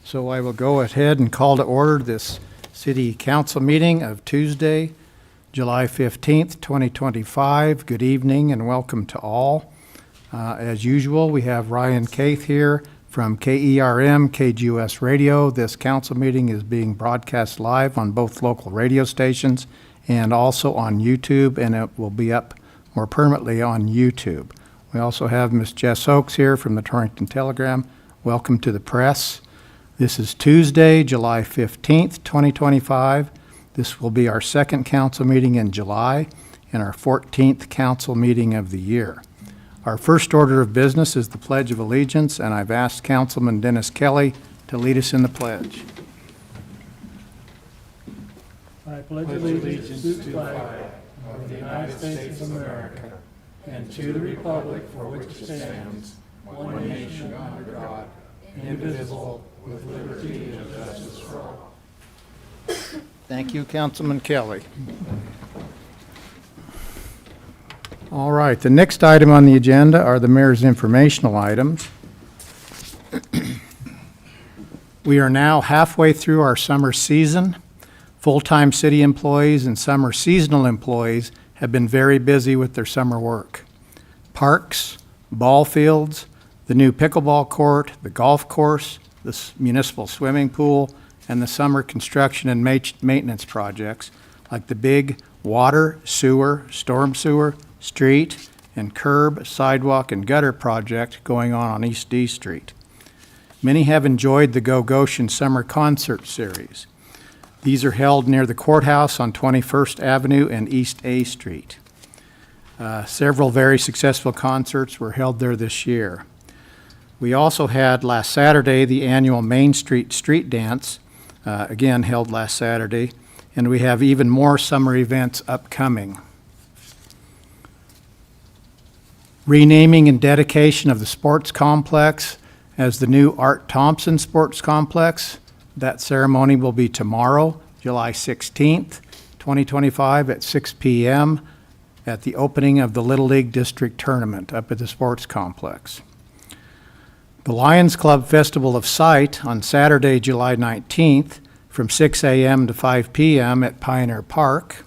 So I will go ahead and call to order this City Council meeting of Tuesday, July 15th, 2025. Good evening and welcome to all. As usual, we have Ryan Caith here from KERM, KGOS Radio. This council meeting is being broadcast live on both local radio stations and also on YouTube, and it will be up more permanently on YouTube. We also have Ms. Jess Oakes here from the Torrington Telegram. Welcome to the press. This is Tuesday, July 15th, 2025. This will be our second council meeting in July and our 14th council meeting of the year. Our first order of business is the Pledge of Allegiance, and I've asked Councilman Dennis Kelly to lead us in the pledge. I pledge allegiance to the flag of the United States of America and to the republic for which it stands, one nation under God, indivisible, with liberty and justice for all. Thank you, Councilman Kelly. All right, the next item on the agenda are the mayor's informational items. We are now halfway through our summer season. Full-time city employees and summer seasonal employees have been very busy with their summer work. Parks, ball fields, the new pickleball court, the golf course, the municipal swimming pool, and the summer construction and maintenance projects like the big water, sewer, storm sewer, street, and curb, sidewalk, and gutter project going on East D Street. Many have enjoyed the Go Goshen Summer Concert Series. These are held near the courthouse on 21st Avenue and East A Street. Several very successful concerts were held there this year. We also had last Saturday the annual Main Street Street Dance, again held last Saturday, and we have even more summer events upcoming. Renaming and dedication of the sports complex as the new Art Thompson Sports Complex. That ceremony will be tomorrow, July 16th, 2025 at 6 p.m. at the opening of the Little League District Tournament up at the sports complex. The Lions Club Festival of Sight on Saturday, July 19th from 6 a.m. to 5 p.m. at Pioneer Park.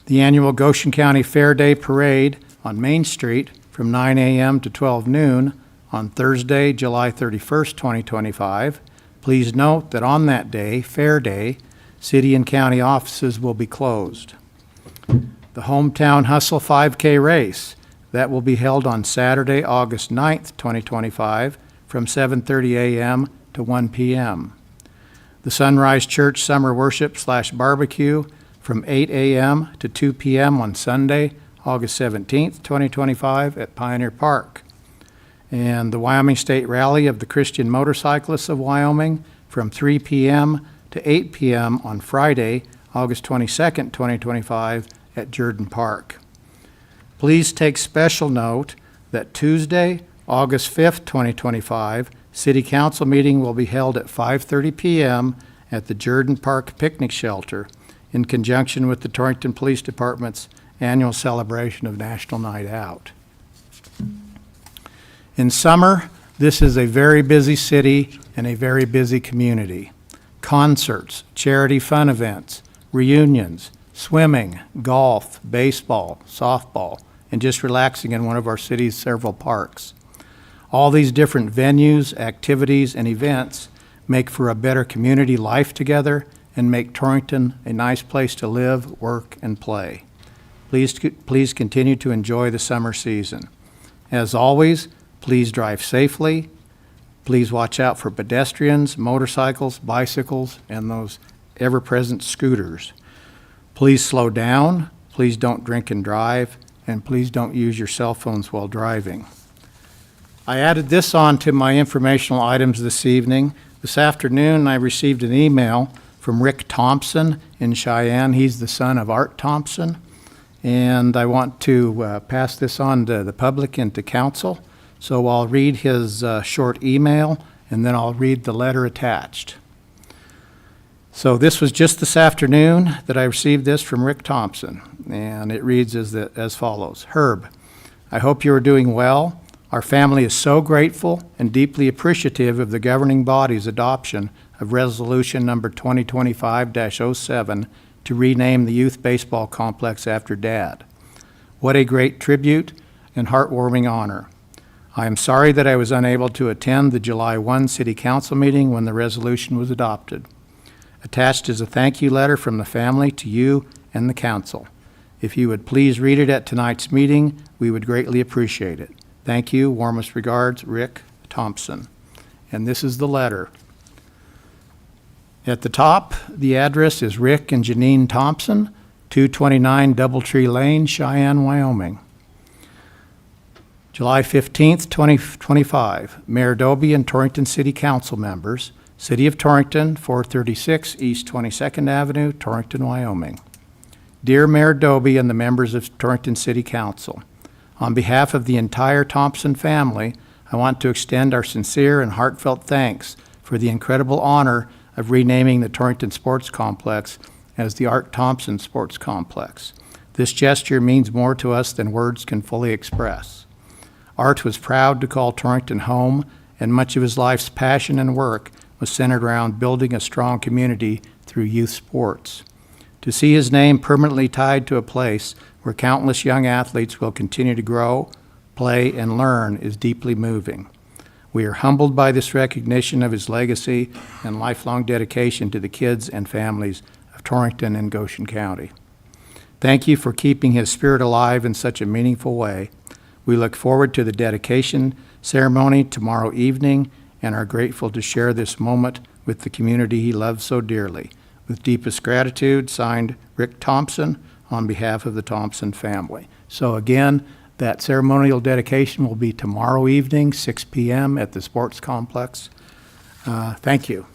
The annual Goshen County Fair Day Parade on Main Street from 9 a.m. to 12 noon on Thursday, July 31st, 2025. Please note that on that day, Fair Day, city and county offices will be closed. The Hometown Hustle 5K race, that will be held on Saturday, August 9th, 2025, from 7:30 a.m. to 1 p.m. The Sunrise Church Summer Worship / Barbecue from 8 a.m. to 2 p.m. on Sunday, August 17th, 2025, at Pioneer Park. And the Wyoming State Rally of the Christian Motorcyclists of Wyoming from 3 p.m. to 8 p.m. on Friday, August 22nd, 2025, at Jordan Park. Please take special note that Tuesday, August 5th, 2025, City Council meeting will be held at 5:30 p.m. at the Jordan Park Picnic Shelter in conjunction with the Torrington Police Department's annual celebration of National Night Out. In summer, this is a very busy city and a very busy community. Concerts, charity fun events, reunions, swimming, golf, baseball, softball, and just relaxing in one of our city's several parks. All these different venues, activities, and events make for a better community life together and make Torrington a nice place to live, work, and play. Please continue to enjoy the summer season. As always, please drive safely. Please watch out for pedestrians, motorcycles, bicycles, and those ever-present scooters. Please slow down. Please don't drink and drive. And please don't use your cell phones while driving. I added this on to my informational items this evening. This afternoon, I received an email from Rick Thompson in Cheyenne. He's the son of Art Thompson. And I want to pass this on to the public and to council. So I'll read his short email, and then I'll read the letter attached. So this was just this afternoon that I received this from Rick Thompson, and it reads as follows. Herb, I hope you are doing well. Our family is so grateful and deeply appreciative of the governing body's adoption of Resolution Number 2025-07 to rename the youth baseball complex after Dad. What a great tribute and heartwarming honor. I am sorry that I was unable to attend the July 1 City Council meeting when the resolution was adopted. Attached is a thank you letter from the family to you and the council. If you would please read it at tonight's meeting, we would greatly appreciate it. Thank you. Warmest regards, Rick Thompson. And this is the letter. At the top, the address is Rick and Janine Thompson, 229 Doubletree Lane, Cheyenne, Wyoming. July 15th, 2025, Mayor Doby and Torrington City Council members, City of Torrington, 436 East 22nd Avenue, Torrington, Wyoming. Dear Mayor Doby and the members of Torrington City Council, on behalf of the entire Thompson family, I want to extend our sincere and heartfelt thanks for the incredible honor of renaming the Torrington Sports Complex as the Art Thompson Sports Complex. This gesture means more to us than words can fully express. Art was proud to call Torrington home, and much of his life's passion and work was centered around building a strong community through youth sports. To see his name permanently tied to a place where countless young athletes will continue to grow, play, and learn is deeply moving. We are humbled by this recognition of his legacy and lifelong dedication to the kids and families of Torrington and Goshen County. Thank you for keeping his spirit alive in such a meaningful way. We look forward to the dedication ceremony tomorrow evening and are grateful to share this moment with the community he loves so dearly. With deepest gratitude, signed Rick Thompson on behalf of the Thompson family. So again, that ceremonial dedication will be tomorrow evening, 6 p.m. at the sports complex. Thank you.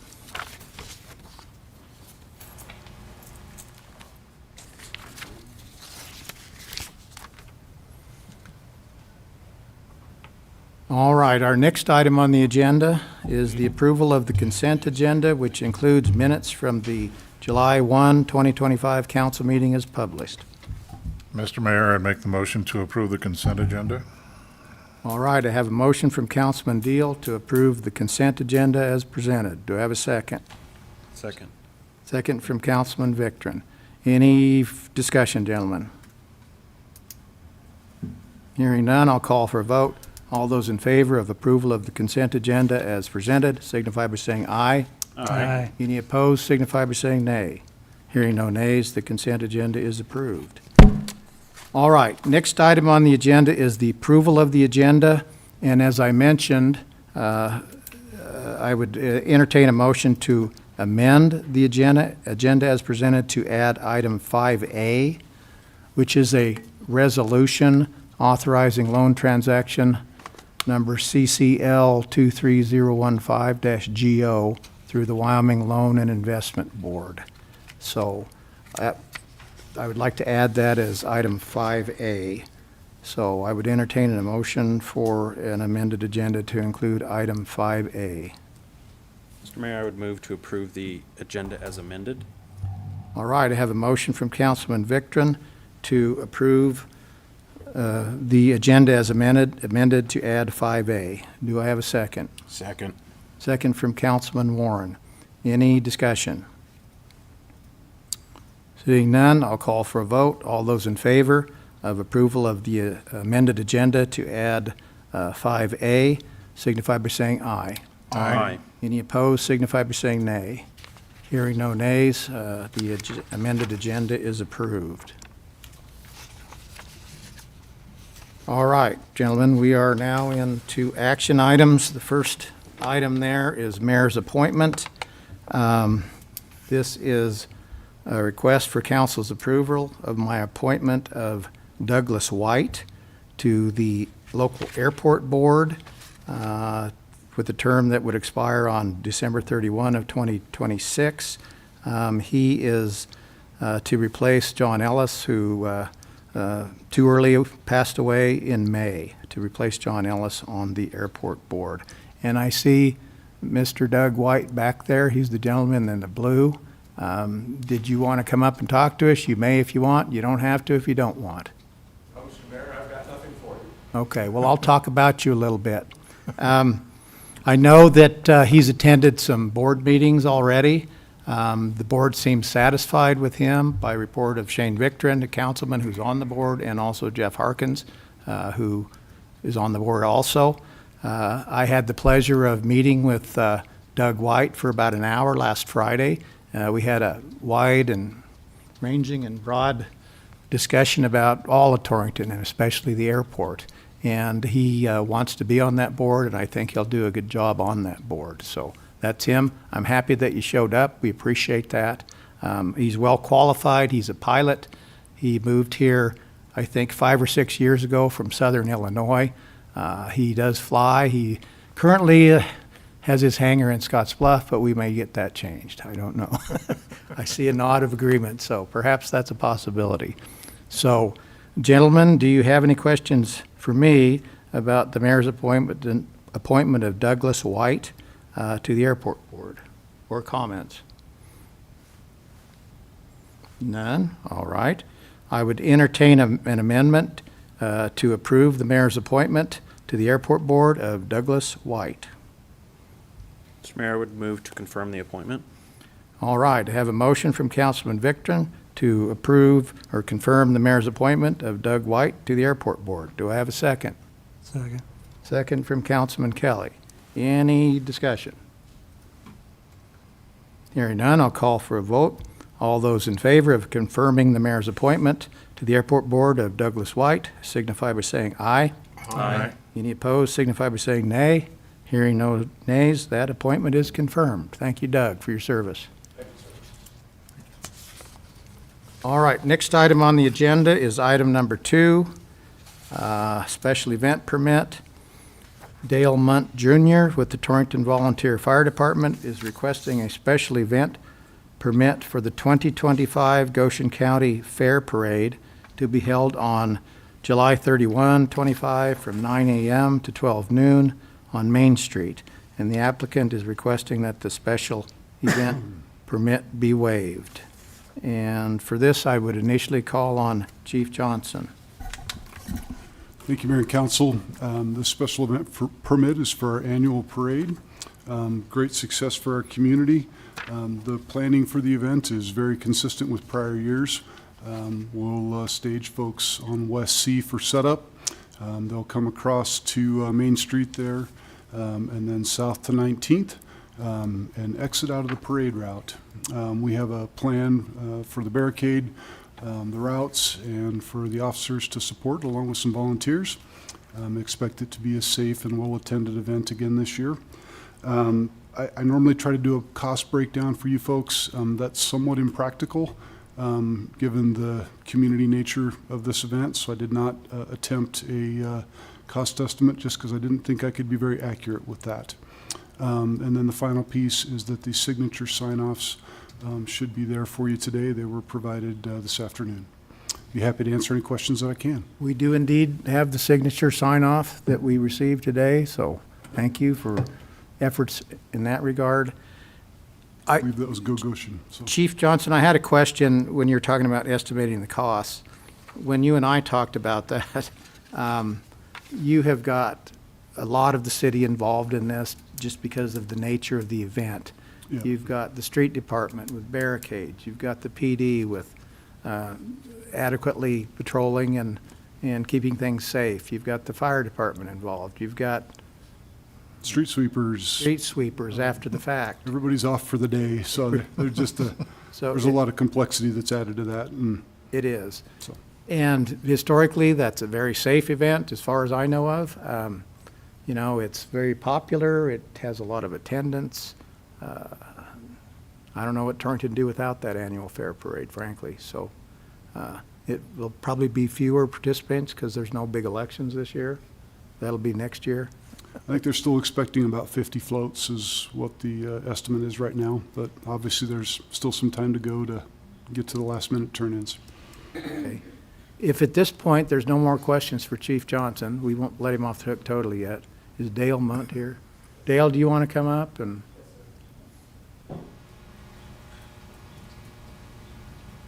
All right, our next item on the agenda is the approval of the consent agenda, which includes minutes from the July 1, 2025 council meeting as published. Mr. Mayor, I'd make the motion to approve the consent agenda. All right, I have a motion from Councilman Deal to approve the consent agenda as presented. Do I have a second? Second. Second from Councilman Victorin. Any discussion, gentlemen? Hearing none, I'll call for a vote. All those in favor of approval of the consent agenda as presented signify by saying aye. Aye. Any opposed signify by saying nay. Hearing no nays, the consent agenda is approved. All right, next item on the agenda is the approval of the agenda. And as I mentioned, I would entertain a motion to amend the agenda as presented to add item 5A, which is a resolution authorizing loan transaction number CCL 23015-GO through the Wyoming Loan and Investment Board. So I would like to add that as item 5A. So I would entertain a motion for an amended agenda to include item 5A. Mr. Mayor, I would move to approve the agenda as amended. All right, I have a motion from Councilman Victorin to approve the agenda as amended to add 5A. Do I have a second? Second. Second from Councilman Warren. Any discussion? Seeing none, I'll call for a vote. All those in favor of approval of the amended agenda to add 5A signify by saying aye. Aye. Any opposed signify by saying nay. Hearing no nays, the amended agenda is approved. All right, gentlemen, we are now into action items. The first item there is mayor's appointment. This is a request for council's approval of my appointment of Douglas White to the local airport board with a term that would expire on December 31 of 2026. He is to replace John Ellis, who too early passed away in May, to replace John Ellis on the airport board. And I see Mr. Doug White back there. He's the gentleman in the blue. Did you want to come up and talk to us? You may if you want. You don't have to if you don't want. Mr. Mayor, I've got nothing for you. Okay, well, I'll talk about you a little bit. I know that he's attended some board meetings already. The board seems satisfied with him by report of Shane Victorin, the councilman who's on the board, and also Jeff Harkins, who is on the board also. I had the pleasure of meeting with Doug White for about an hour last Friday. We had a wide and ranging and broad discussion about all of Torrington, and especially the airport. And he wants to be on that board, and I think he'll do a good job on that board. So that's him. I'm happy that you showed up. We appreciate that. He's well qualified. He's a pilot. He moved here, I think, 5 or 6 years ago from Southern Illinois. He does fly. He currently has his hangar in Scottsbluff, but we may get that changed. I don't know. I see a nod of agreement, so perhaps that's a possibility. So, gentlemen, do you have any questions for me about the mayor's appointment of Douglas White to the airport board, or comments? None? All right. I would entertain an amendment to approve the mayor's appointment to the airport board of Douglas White. Mr. Mayor, I would move to confirm the appointment. All right, I have a motion from Councilman Victorin to approve or confirm the mayor's appointment of Doug White to the airport board. Do I have a second? Second. Second from Councilman Kelly. Any discussion? Hearing none, I'll call for a vote. All those in favor of confirming the mayor's appointment to the airport board of Douglas White signify by saying aye. Aye. Any opposed signify by saying nay. Hearing no nays, that appointment is confirmed. Thank you, Doug, for your service. All right, next item on the agenda is item number 2, special event permit. Dale Munt Jr. with the Torrington Volunteer Fire Department is requesting a special event permit for the 2025 Goshen County Fair Parade to be held on July 31, 25 from 9 a.m. to 12 noon on Main Street. And the applicant is requesting that the special event permit be waived. And for this, I would initially call on Chief Johnson. Thank you, Mayor and Council. This special event permit is for our annual parade. Great success for our community. The planning for the event is very consistent with prior years. We'll stage folks on West C for setup. They'll come across to Main Street there, and then south to 19th, and exit out of the parade route. We have a plan for the barricade, the routes, and for the officers to support, along with some volunteers. Expect it to be a safe and well-attended event again this year. I normally try to do a cost breakdown for you folks. That's somewhat impractical given the community nature of this event, so I did not attempt a cost estimate just because I didn't think I could be very accurate with that. And then the final piece is that the signature sign-offs should be there for you today. They were provided this afternoon. Be happy to answer any questions that I can. We do indeed have the signature sign-off that we received today, so thank you for efforts in that regard. I believe that was Go Goshen. So. Chief Johnson, I had a question when you were talking about estimating the costs. When you and I talked about that, you have got a lot of the city involved in this just because of the nature of the event. Yeah. You've got the street department with barricades. You've got the PD with adequately patrolling and keeping things safe. You've got the fire department involved. You've got Street sweepers. street sweepers after the fact. Everybody's off for the day, so there's just there's a lot of complexity that's added to that. And It is. so. And historically, that's a very safe event, as far as I know of. You know, it's very popular. It has a lot of attendance. I don't know what Torrington would do without that annual fair parade, frankly. So it will probably be fewer participants because there's no big elections this year. That'll be next year. I think they're still expecting about 50 floats is what the estimate is right now, but obviously there's still some time to go to get to the last minute turn-ins. Okay. If at this point there's no more questions for Chief Johnson, we won't let him off the hook totally yet. Is Dale Munt here? Dale, do you want to come up? And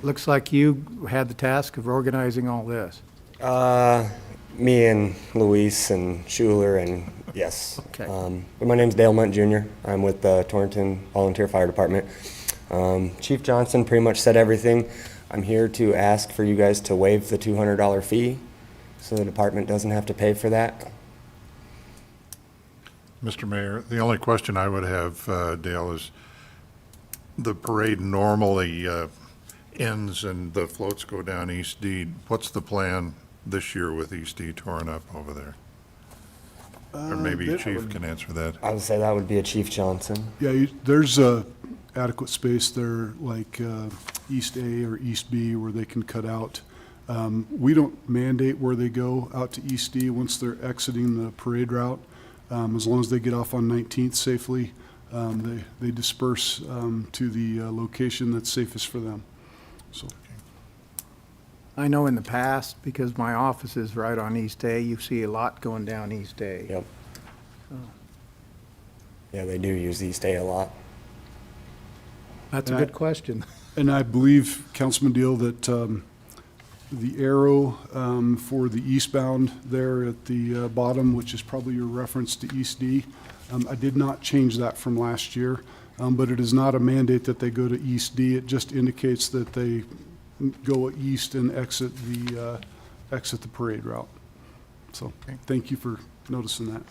looks like you had the task of organizing all this. Me and Luis and Schuler and yes. Okay. But my name's Dale Munt Jr. I'm with the Torrington Volunteer Fire Department. Chief Johnson pretty much said everything. I'm here to ask for you guys to waive the $200 fee so the department doesn't have to pay for that. Mr. Mayor, the only question I would have, Dale, is the parade normally ends and the floats go down East D. What's the plan this year with East D torn up over there? Or maybe Chief can answer that. I would say that would be a Chief Johnson. Yeah, there's adequate space there, like East A or East B, where they can cut out. We don't mandate where they go out to East D once they're exiting the parade route. As long as they get off on 19th safely, they disperse to the location that's safest for them. So, I know in the past, because my office is right on East A, you see a lot going down East A. Yep. Yeah, they do use East A a lot. That's a good question. and I believe, Councilman Deal, that the arrow for the eastbound there at the bottom, which is probably your reference to East D, I did not change that from last year, but it is not a mandate that they go to East D. It just indicates that they go east and exit the parade route. So, thank you for noticing that.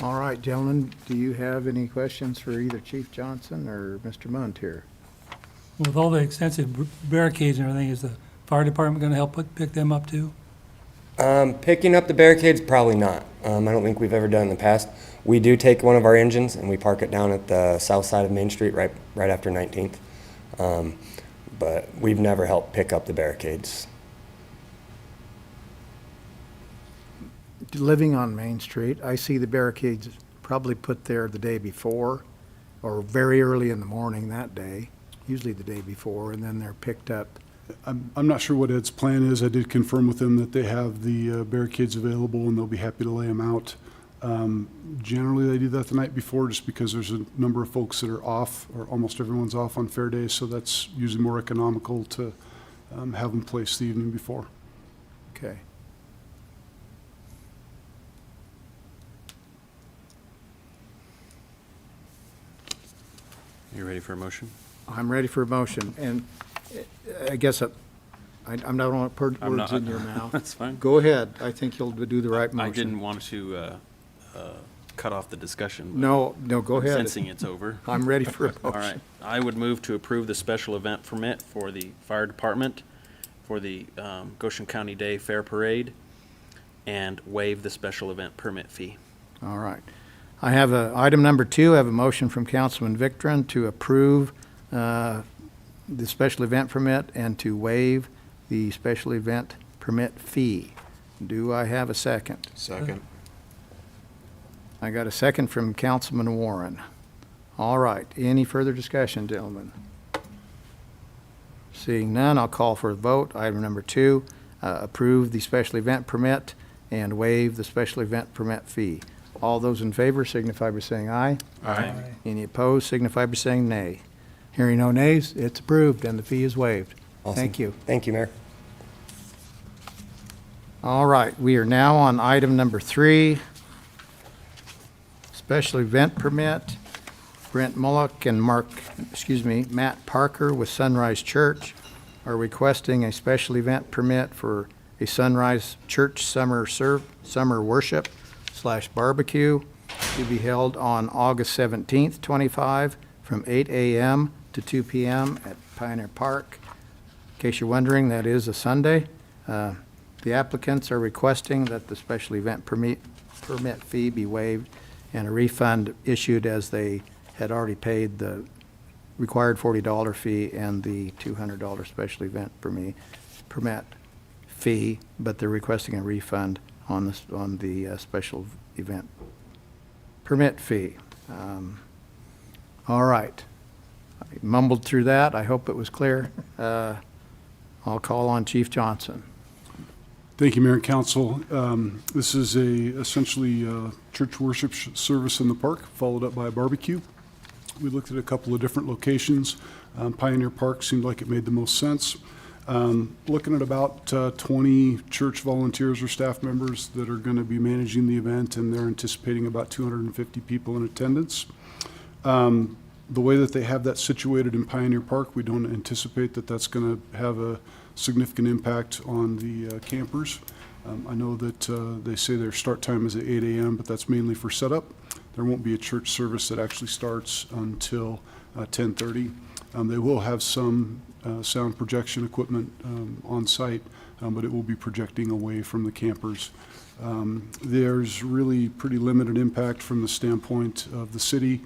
All right, gentlemen, do you have any questions for either Chief Johnson or Mr. Munt here? With all the extensive barricades and everything, is the fire department going to help pick them up too? Picking up the barricades, probably not. I don't think we've ever done in the past. We do take one of our engines and we park it down at the south side of Main Street, right after 19th. But we've never helped pick up the barricades. Living on Main Street, I see the barricades probably put there the day before or very early in the morning that day, usually the day before, and then they're picked up. I'm not sure what Ed's plan is. I did confirm with them that they have the barricades available and they'll be happy to lay them out. Generally, they do that the night before just because there's a number of folks that are off, or almost everyone's off on fair days, so that's usually more economical to have them placed the evening before. Okay. You ready for a motion? I'm ready for a motion, and I guess I'm not want to put I'm words not- in your mouth. That's fine. Go ahead. I think you'll do the right motion. I didn't want to cut off the discussion. but No, go I'm ahead. Sensing it's over. I'm ready for a motion. All right. I would move to approve the special event permit for the fire department for the Goshen County Day Fair Parade and waive the special event permit fee. All right. I have item number 2, I have a motion from Councilman Victorin to approve the special event permit and to waive the special event permit fee. Do I have a second? Second. I got a second from Councilman Warren. All right. Any further discussion, gentlemen? Seeing none, I'll call for a vote. Item number 2, approve the special event permit and waive the special event permit fee. All those in favor signify by saying aye. Aye. Any opposed signify by saying nay. Hearing no nays, it's approved and the fee is waived. Awesome. Thank you. Thank you, Mayor. All right, we are now on item number 3, special event permit. Brent Mullock and Matt Parker with Sunrise Church are requesting a special event permit for a Sunrise Church summer worship / barbecue to be held on August 17th, 25, from 8 a.m. to 2 p.m. at Pioneer Park. In case you're wondering, that is a Sunday. The applicants are requesting that the special event permit fee be waived and a refund issued, as they had already paid the required $40 fee and the $200 special event permit fee, but they're requesting a refund on the special event permit fee. All right. I mumbled through that. I hope it was clear. I'll call on Chief Johnson. Thank you, Mayor and Council. This is essentially church worship service in the park, followed up by a barbecue. We looked at a couple of different locations. Pioneer Park seemed like it made the most sense. Looking at about 20 church volunteers or staff members that are going to be managing the event, and they're anticipating about 250 people in attendance. The way that they have that situated in Pioneer Park, we don't anticipate that that's going to have a significant impact on the campers. I know that they say their start time is at 8 a.m., but that's mainly for setup. There won't be a church service that actually starts until 10:30. They will have some sound projection equipment on site, but it will be projecting away from the campers. There's really pretty limited impact from the standpoint of the city.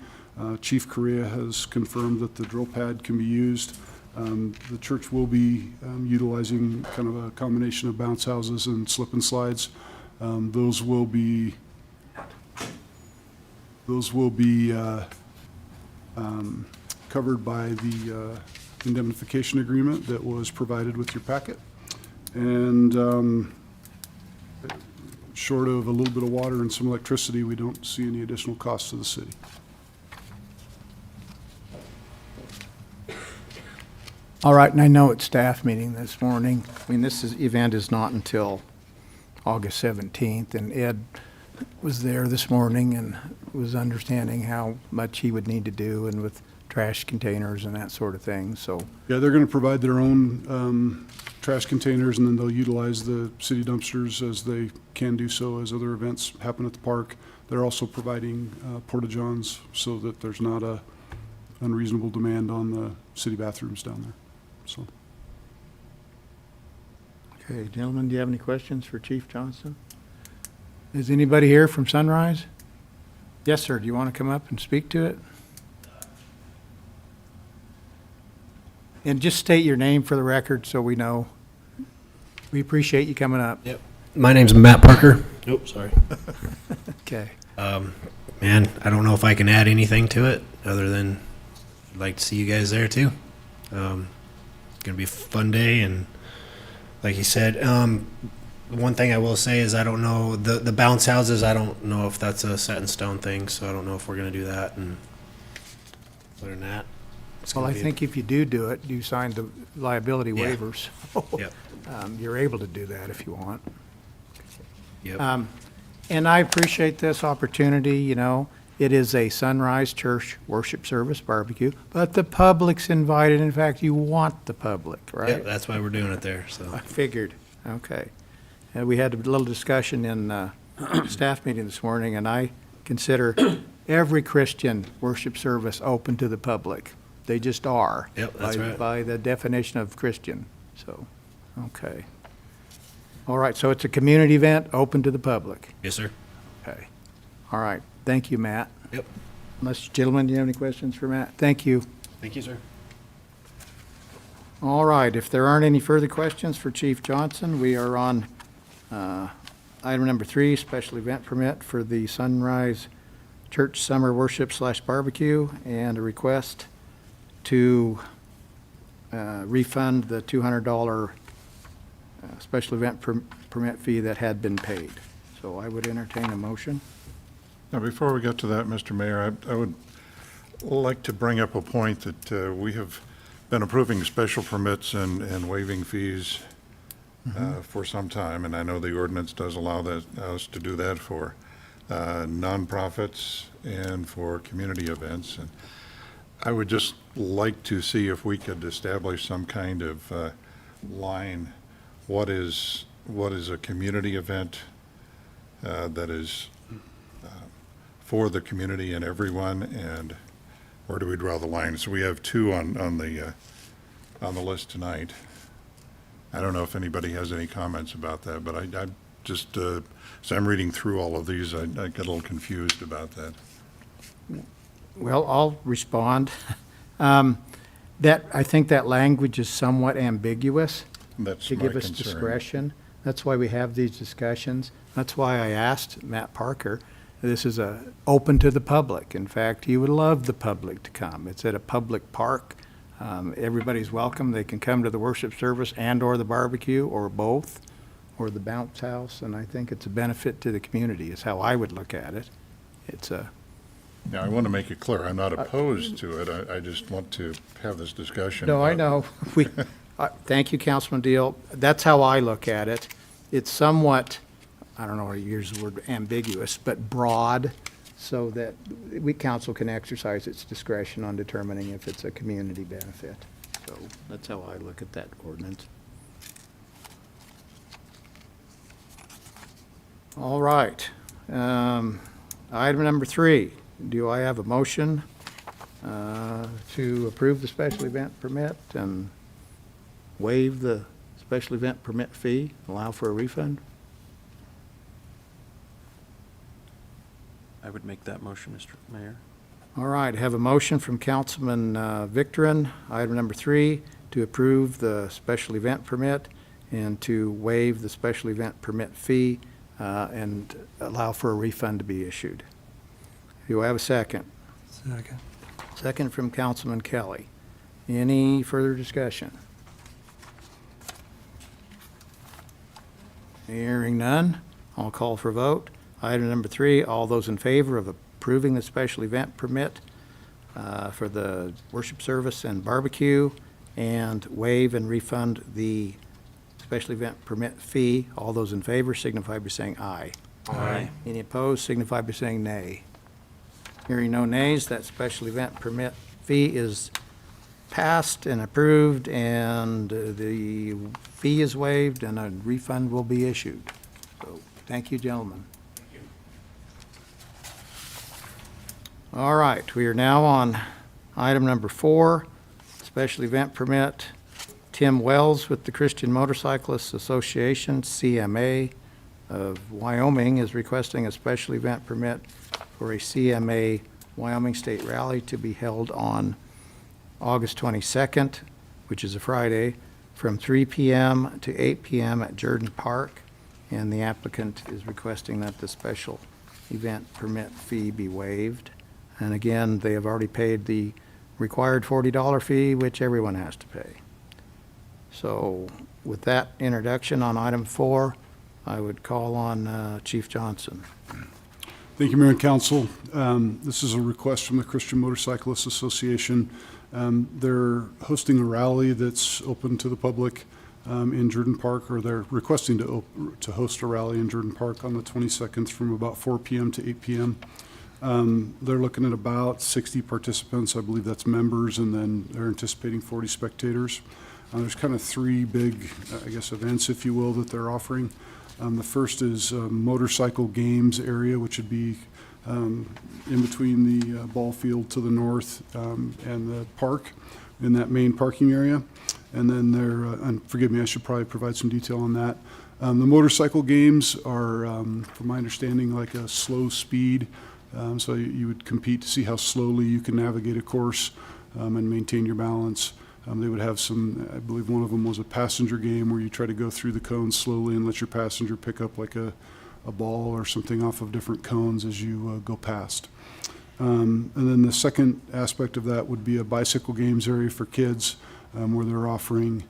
Chief Correa has confirmed that the drill pad can be used. The church will be utilizing kind of a combination of bounce houses and slip and slides. Those will be covered by the indemnification agreement that was provided with your packet. And short of a little bit of water and some electricity, we don't see any additional costs to the city. All right, and I know it's staff meeting this morning. I mean, event is not until August 17th, and Ed was there this morning and was understanding how much he would need to do, and with trash containers and that sort of thing, so. Yeah, they're going to provide their own trash containers, and then they'll utilize the city dumpsters as they can do so as other events happen at the park. They're also providing porta-johns so that there's not a unreasonable demand on the city bathrooms down there, so. Okay, gentlemen, do you have any questions for Chief Johnson? Is anybody here from Sunrise? Yes, sir, do you want to come up and speak to it? And just state your name for the record so we know. We appreciate you coming up. Yep. My name's Matt Parker. Oh, sorry. Okay. Man, I don't know if I can add anything to it other than I'd like to see you guys there too. It's going to be a fun day, and like you said, one thing I will say is I don't know, the bounce houses, I don't know if that's a set in stone thing, so I don't know if we're going to do that. And other than that, it's Well, I gonna be think if you do it, you signed the liability Yeah. waivers. Yep. You're able to do that if you want. Yep. And I appreciate this opportunity, you know. It is a Sunrise Church worship service barbecue, but the public's invited. In fact, you want the public, right? Yep, that's why we're doing it there. So I figured, okay. And we had a little discussion in staff meeting this morning, and I consider every Christian worship service open to the public. They just are. Yep, that's right. By the definition of Christian, so, okay. All right, so it's a community event, open to the public. yes, sir. Okay. All right, thank you, Matt. Yep. Unless, gentlemen, do you have any questions for Matt? Thank you. Thank you, sir. All right, if there aren't any further questions for Chief Johnson, we are on item number 3, special event permit for the Sunrise Church Summer Worship / Barbecue, and a request to refund the $200 special event permit fee that had been paid. So I would entertain a motion. Now, before we get to that, Mr. Mayor, I would like to bring up a point that we have been approving special permits and waiving fees for some time, and I know the ordinance does allow us to do that for nonprofits and for community events. And I would just like to see if we could establish some kind of line. What is a community event that is for the community and everyone, and where do we draw the line? So we have 2 on the list tonight. I don't know if anybody has any comments about that, but I just, as I'm reading through all of these, I get a little confused about that. Well, I'll respond. I think that language is somewhat ambiguous That's to my give us concern. discretion. That's why we have these discussions. That's why I asked Matt Parker. This is open to the public. In fact, he would love the public to come. It's at a public park. Everybody's welcome. They can come to the worship service and/or the barbecue, or both, or the bounce house, and I think it's a benefit to the community, is how I would look at it. It's Now, I want to make it clear, I'm not opposed to it. I just want to have this discussion. No, I about- know. Thank you, Councilman Deal. That's how I look at it. It's somewhat, I don't know how to use the word ambiguous, but broad, so that council can exercise its discretion on determining if it's a community benefit. So that's how I look at that ordinance. All right. Item number 3, do I have a motion to approve the special event permit and waive the special event permit fee, allow for a refund? I would make that motion, Mr. Mayor. All right, I have a motion from Councilman Victorin, item number 3, to approve the special event permit and to waive the special event permit fee and allow for a refund to be issued. Do I have a second? Second. Second from Councilman Kelly. Any further discussion? Hearing none, I'll call for a vote. Item number 3, all those in favor of approving the special event permit for the worship service and barbecue and waive and refund the special event permit fee, all those in favor signify by saying aye. Aye. Any opposed signify by saying nay. Hearing no nays, that special event permit fee is passed and approved, and the fee is waived, and a refund will be issued. So, thank you, gentlemen. All right, we are now on item number 4, special event permit. Tim Wells with the Christian Motorcyclists Association, CMA of Wyoming, is requesting a special event permit for a CMA Wyoming State Rally to be held on August 22nd, which is a Friday, from 3 p.m. to 8 p.m. at Jordan Park, and the applicant is requesting that the special event permit fee be waived. And again, they have already paid the required $40 fee, which everyone has to pay. So with that introduction on item 4, I would call on Chief Johnson. Thank you, Mayor and Council. This is a request from the Christian Motorcyclists Association. They're hosting a rally that's open to the public in Jordan Park, or they're requesting to host a rally in Jordan Park on the 22nd from about 4 p.m. to 8 p.m. They're looking at about 60 participants. I believe that's members, and then they're anticipating 40 spectators. There's kind of 3 big, I guess, events, if you will, that they're offering. The first is motorcycle games area, which would be in between the ball field to the north and the park in that main parking area. And then and forgive me, I should probably provide some detail on that. The motorcycle games are, from my understanding, like a slow speed. So you would compete to see how slowly you can navigate a course and maintain your balance. They would have some, I believe one of them was a passenger game where you try to go through the cones slowly and let your passenger pick up like a ball or something off of different cones as you go past. And then the second aspect of that would be a bicycle games area for kids where they're offering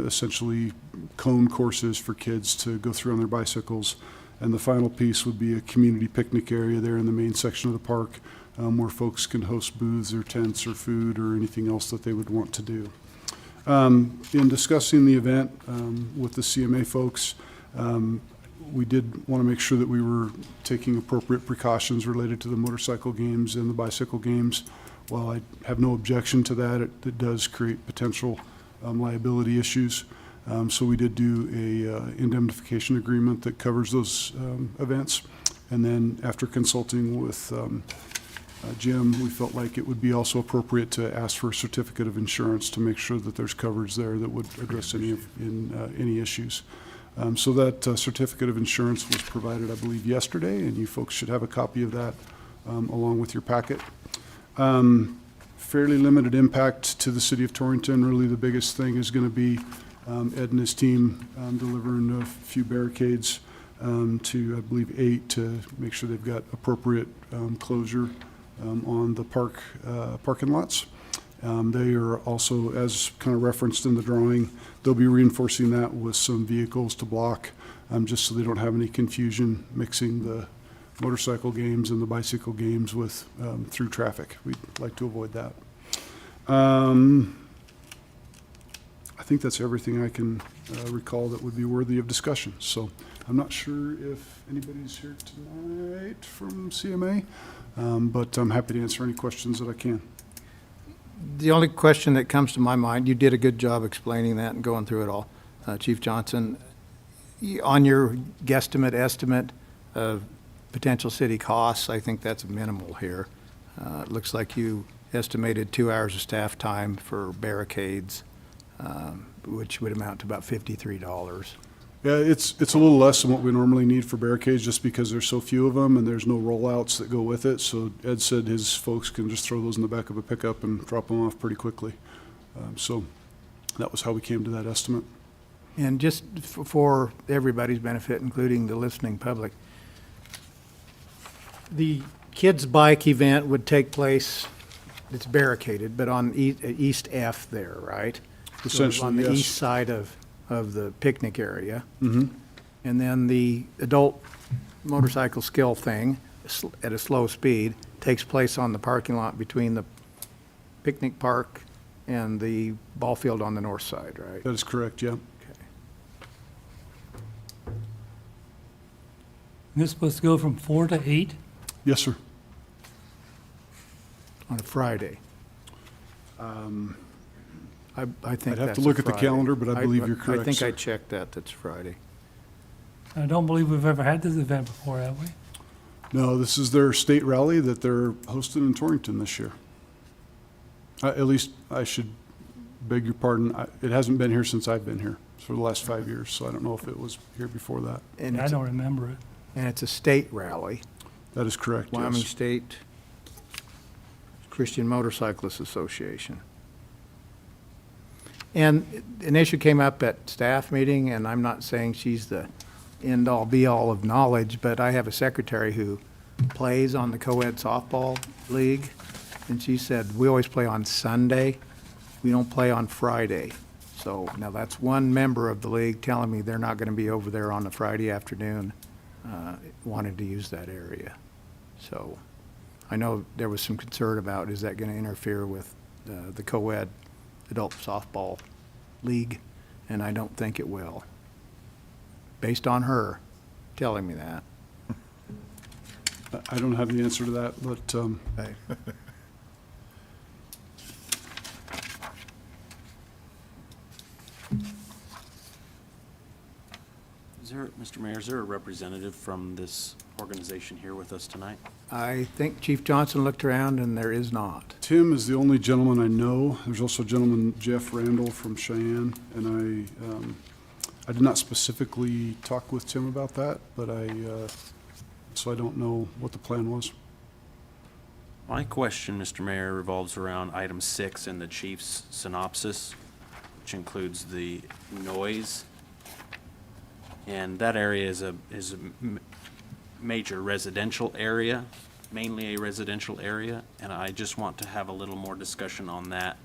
essentially cone courses for kids to go through on their bicycles. And the final piece would be a community picnic area there in the main section of the park where folks can host booths or tents or food or anything else that they would want to do. In discussing the event with the CMA folks, we did want to make sure that we were taking appropriate precautions related to the motorcycle games and the bicycle games. While I have no objection to that, it does create potential liability issues. So we did do a indemnification agreement that covers those events. And then after consulting with Jim, we felt like it would be also appropriate to ask for a certificate of insurance to make sure that there's coverage there that would address any issues. So that certificate of insurance was provided, I believe, yesterday, and you folks should have a copy of that along with your packet. Fairly limited impact to the city of Torrington. Really the biggest thing is going to be Ed and his team delivering a few barricades to, I believe, 8 to make sure they've got appropriate closure on the parking lots. They are also, as kind of referenced in the drawing, they'll be reinforcing that with some vehicles to block, just so they don't have any confusion mixing the motorcycle games and the bicycle games with, through traffic. We'd like to avoid that. I think that's everything I can recall that would be worthy of discussion. So I'm not sure if anybody's here tonight from CMA, but I'm happy to answer any questions that I can. The only question that comes to my mind, you did a good job explaining that and going through it all, Chief Johnson. On your guesstimate estimate of potential city costs, I think that's minimal here. It looks like you estimated 2 hours of staff time for barricades, which would amount to about $53. Yeah, it's a little less than what we normally need for barricades, just because there's so few of them and there's no rollouts that go with it. So Ed said his folks can just throw those in the back of a pickup and drop them off pretty quickly. So that was how we came to that estimate. And just for everybody's benefit, including the listening public, the kids' bike event would take place, it's barricaded, but on East F there, right? So Essentially, on the yes. east side of the picnic area. Mhm. And then the adult motorcycle skill thing at a slow speed takes place on the parking lot between the picnic park and the ball field on the north side, right? That is correct, yeah. Okay. This supposed to go from 4 to 8? Yes, sir. On a Friday. I think I'd have that's to a look at the Friday. calendar, but I believe you're correct, I think I sir. checked that, that's Friday. I don't believe we've ever had this event before, have we? No, this is their state rally that they're hosting in Torrington this year. At least I should beg your pardon. It hasn't been here since I've been here for the last 5 years, so I don't know if it was here before that. And I it's, don't remember it. and it's a state rally, That is correct, Wyoming yes. State Christian Motorcyclists Association. And an issue came up at staff meeting, and I'm not saying she's the end-all, be-all of knowledge, but I have a secretary who plays on the co-ed softball league, and she said, we always play on Sunday, we don't play on Friday. So now that's one member of the league telling me they're not going to be over there on a Friday afternoon wanting to use that area. So I know there was some concern about, is that going to interfere with the co-ed adult softball league? And I don't think it will, based on her telling me that. I don't have the answer to that, but Okay. Mr. Mayor, is there a representative from this organization here with us tonight? I think Chief Johnson looked around and there is not. Tim is the only gentleman I know. There's also a gentleman, Jeff Randall from Cheyenne, and I did not specifically talk with Tim about that, but so I don't know what the plan was. My question, Mr. Mayor, revolves around item 6 in the chief's synopsis, which includes the noise. And that area is a major residential area, mainly a residential area, and I just want to have a little more discussion on that.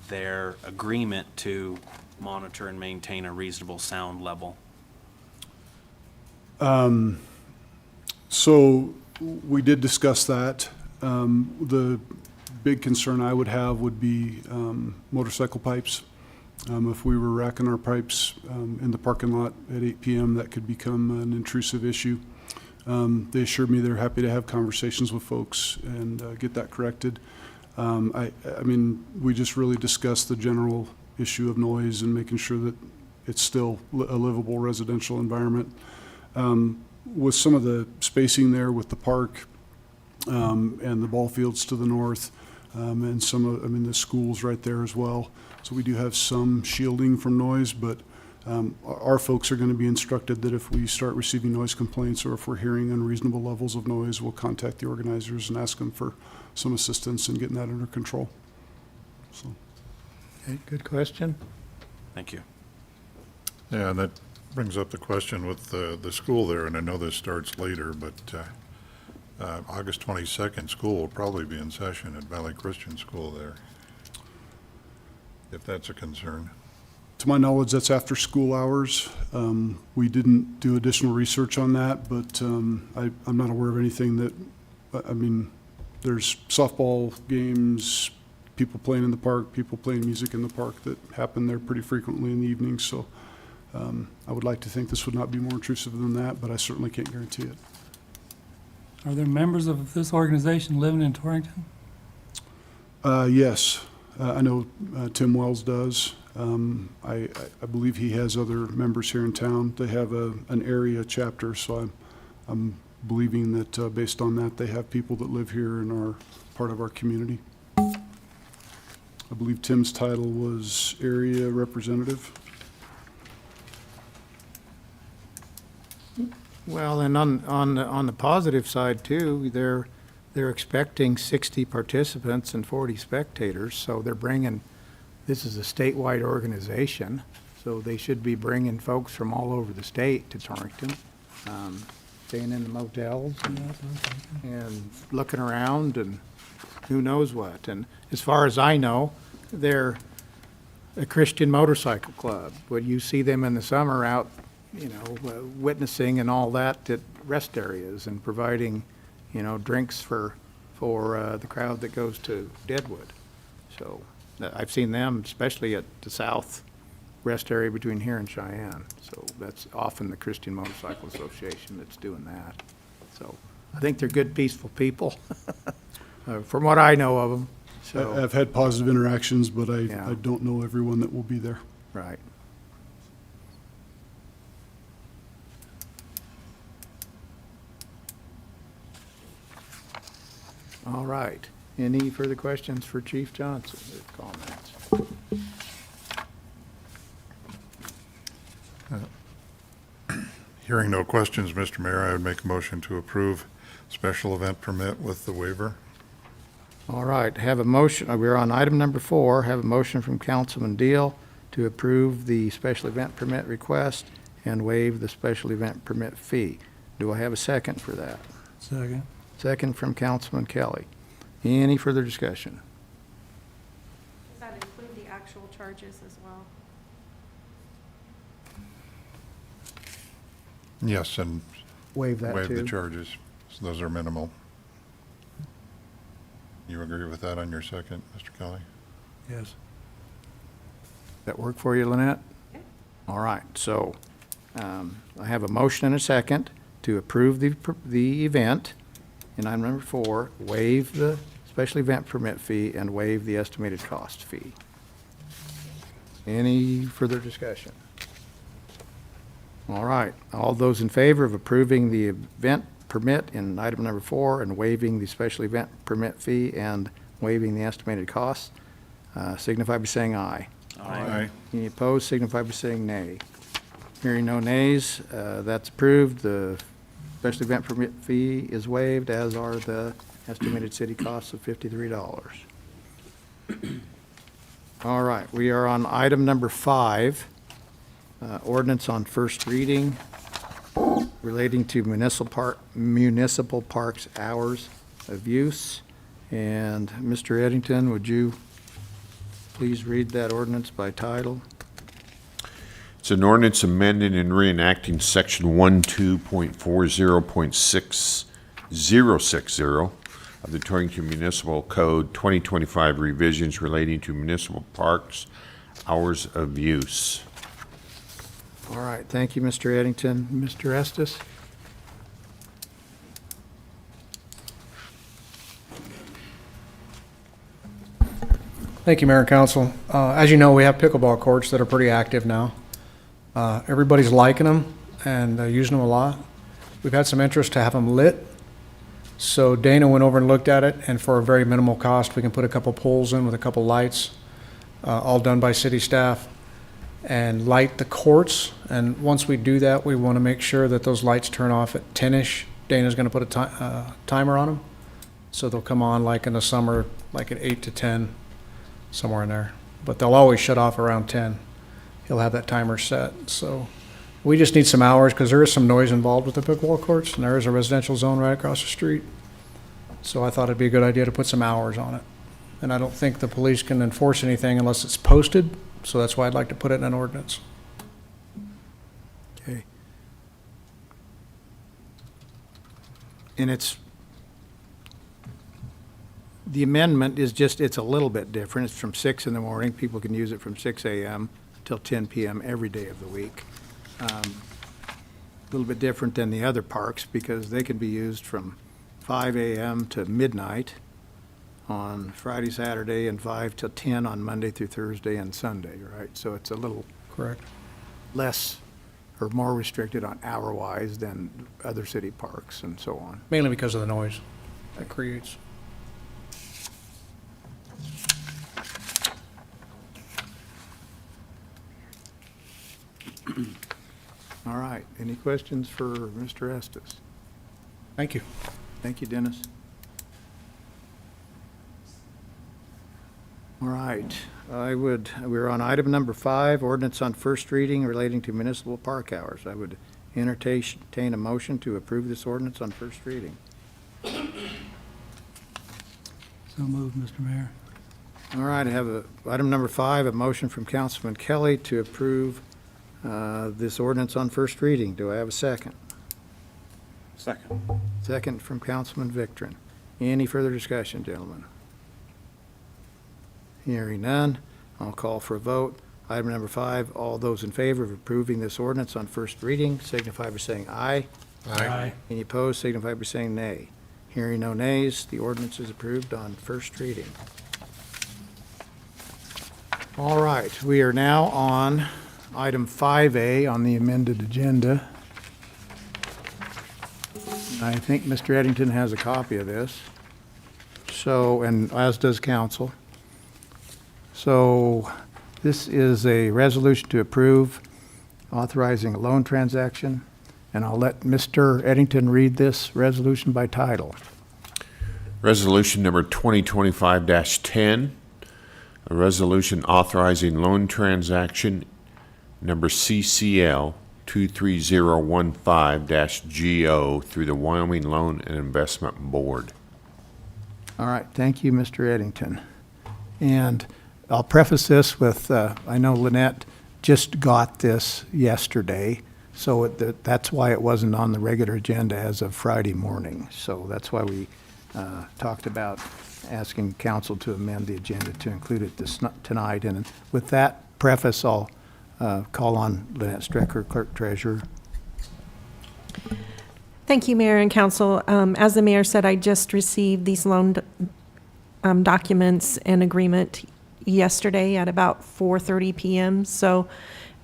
Their agreement to monitor and maintain a reasonable sound level. So we did discuss that. The big concern I would have would be motorcycle pipes. If we were racking our pipes in the parking lot at 8 p.m., that could become an intrusive issue. They assured me they're happy to have conversations with folks and get that corrected. I mean, we just really discussed the general issue of noise and making sure that it's still a livable residential environment. With some of the spacing there with the park and the ball fields to the north, and some of, the schools right there as well. So we do have some shielding from noise, but our folks are going to be instructed that if we start receiving noise complaints or if we're hearing unreasonable levels of noise, we'll contact the organizers and ask them for some assistance in getting that under control. So. Okay, good question. Thank you. Yeah, and that brings up the question with the school there, and I know this starts later, but August 22nd, school will probably be in session at Valley Christian School there, if that's a concern. To my knowledge, that's after school hours. We didn't do additional research on that, but I'm not aware of anything that, I mean, there's softball games, people playing in the park, people playing music in the park that happen there pretty frequently in the evening. So I would like to think this would not be more intrusive than that, but I certainly can't guarantee it. Are there members of this organization living in Torrington? Yes, I know Tim Wells does. I believe he has other members here in town. They have an area chapter, so I'm believing that based on that, they have people that live here and are part of our community. I believe Tim's title was area representative. Well, and on the positive side too, they're expecting 60 participants and 40 spectators, so they're bringing, this is a statewide organization, so they should be bringing folks from all over the state to Torrington, staying in the motels and looking around and who knows what. And as far as I know, they're a Christian motorcycle club. When you see them in the summer out, you know, witnessing and all that at rest areas and providing, you know, drinks for the crowd that goes to Deadwood. So I've seen them, especially at the south rest area between here and Cheyenne. So that's often the Christian Motorcycle Association that's doing that. So I think they're good, peaceful people, from what I know of them. So, I've had positive interactions, but Yeah. I don't know everyone that will be there. right. All right. Any further questions for Chief Johnson or comments? Hearing no questions, Mr. Mayor, I would make a motion to approve special event permit with the waiver. All right, have a motion, we're on item number 4, have a motion from Councilman Deal to approve the special event permit request and waive the special event permit fee. Do I have a second for that? Second. Second from Councilman Kelly. Any further discussion? Does that include the actual charges as well? Yes, and Waive that waive the too? charges. So those are minimal. You agree with that on your second, Mr. Kelly? Yes. That work for you, Lynette? Yeah. All right, so I have a motion and a second to approve the event in item number 4, waive the special event permit fee, and waive the estimated cost fee. Any further discussion? All right, all those in favor of approving the event permit in item number 4 and waiving the special event permit fee and waiving the estimated costs, signify by saying aye. Aye. Any opposed, signify by saying nay. Hearing no nays, that's approved. The special event permit fee is waived, as are the estimated city costs of $53. All right, we are on item number 5, ordinance on first reading relating to municipal parks hours of use. And Mr. Eddington, would you please read that ordinance by title? It's an ordinance amending and reenacting section 12.40.6060 of the Torrington Municipal Code 2025 revisions relating to municipal parks, hours of use. All right, thank you, Mr. Eddington. Mr. Estes? Thank you, Mayor and Council. As you know, we have pickleball courts that are pretty active now. Everybody's liking them and using them a lot. We've had some interest to have them lit. So Dana went over and looked at it, and for a very minimal cost, we can put a couple poles in with a couple lights, all done by city staff, and light the courts. And once we do that, we want to make sure that those lights turn off at 10-ish. Dana's going to put a timer on them, so they'll come on like in the summer, like at 8 to 10, somewhere in there. But they'll always shut off around 10. He'll have that timer set. So we just need some hours because there is some noise involved with the pickleball courts, and there is a residential zone right across the street. So I thought it'd be a good idea to put some hours on it. And I don't think the police can enforce anything unless it's posted So that's why I'd like to put it in an ordinance. Okay. And the amendment is just, it's a little bit different. It's from 6 in the morning. People can use it from 6 a.m. till 10 p.m. every day of the week. A little bit different than the other parks because they can be used from 5 a.m. to midnight on Friday, Saturday, and 5 till 10 on Monday through Thursday and Sunday, right? So it's a little Correct. less or more restricted on hour-wise than other city parks and so on. Mainly because of the noise that creates. All right, any questions for Mr. Estes? Thank you. Thank you, Dennis. All right, we're on item number 5, ordinance on first reading relating to municipal park hours. I would entertain a motion to approve this ordinance on first reading. So moved, Mr. Mayor. All right, I have item number 5, a motion from Councilman Kelly to approve this ordinance on first reading. Do I have a second? Second. Second from Councilman Victorin. Any further discussion, gentlemen? Hearing none, I'll call for a vote. Item number 5, all those in favor of approving this ordinance on first reading signify by saying aye. Aye. Any opposed signify by saying nay. Hearing no nays, the ordinance is approved on first reading. All right, we are now on item 5A on the amended agenda. I think Mr. Eddington has a copy of this. So, and as does council. So this is a resolution to approve authorizing a loan transaction, and I'll let Mr. Eddington read this resolution by title. Resolution number 2025-10, a resolution authorizing loan transaction number CCL 23015-GO through the Wyoming Loan and Investment Board. All right, thank you, Mr. Eddington. And I'll preface this with, I know Lynette just got this yesterday, so that's why it wasn't on the regular agenda as of Friday morning. So that's why we talked about asking council to amend the agenda to include it tonight. And with that preface, I'll call on Lynette Strecker, Clerk Treasurer. Thank you, Mayor and Council. As the mayor said, I just received these loan documents and agreement yesterday at about 4:30 p.m. So it